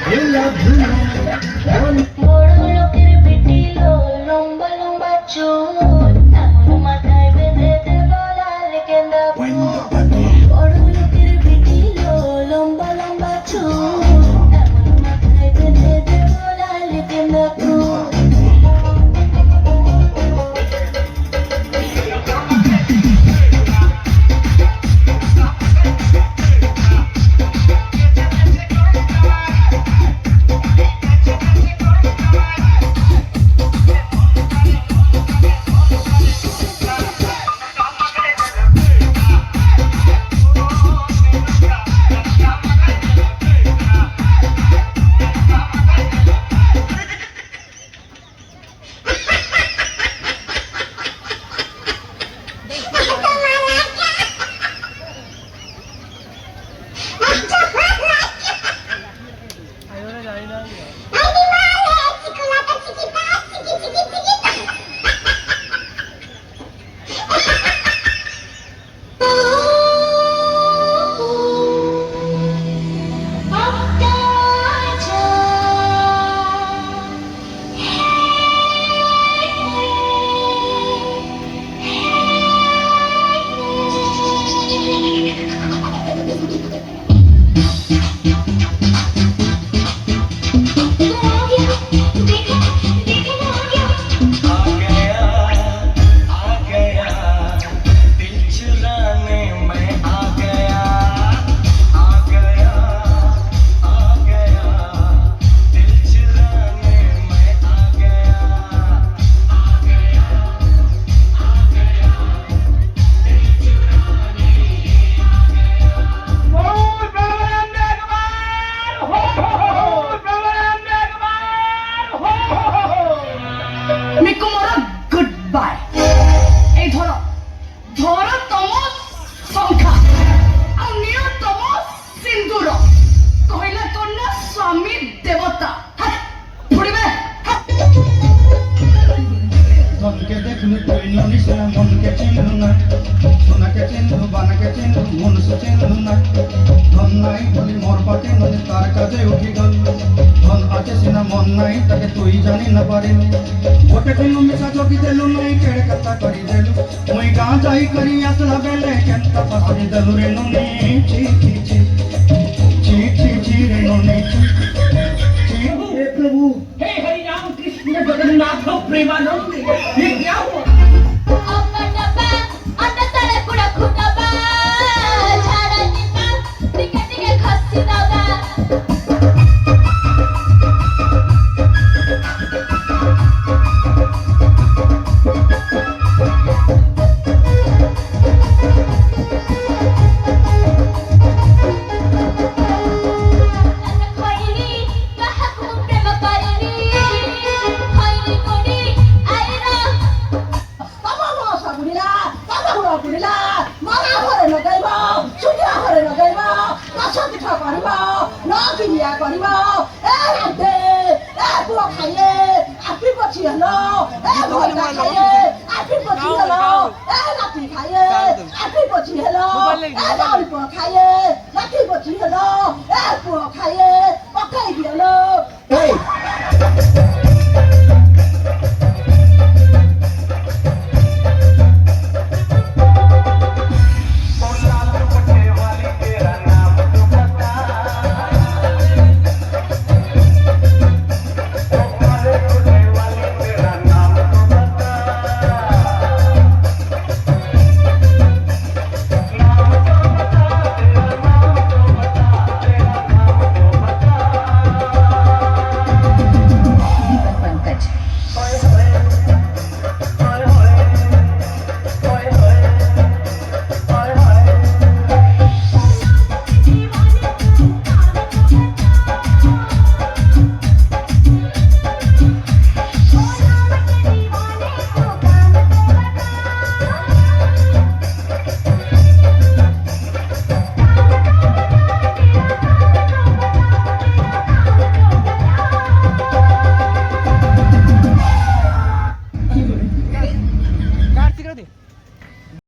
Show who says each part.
Speaker 1: বড় লোকের বেটি লো লম্বা লম্বা চুল এমন মাথায় বেঁধে দেব লাল গেঁদা ফুল বড় লোকের বেটি লো লম্বা লম্বা চুল এমন মাথায় বেঁধে দেব লাল গেঁদা ফুল
Speaker 2: মনকে চিনলু না সোনাকে চিনলু বানাকে চিনলু মনুষ্য চিনলু না ধন নাই বলি মোর পাতে নদী তার কাজে উঠি গল ধন আছে সিনা মন নাই তাকে তুই জানি না পারিলু গোটে দিন মিশা যোগি দেলু নাই কেড়ে কথা করি দেলু মুই গাঁ যাই করি আসলা বেলে কেনতা পাসরি দেলু রে নুনি ছি ছি ছি ছি ছি ছি রে নুনি हे प्रभु हे हरि राम कृष्ण जगन्नाथ प्रेमानंद ये क्या हुआ
Speaker 3: कार्तिक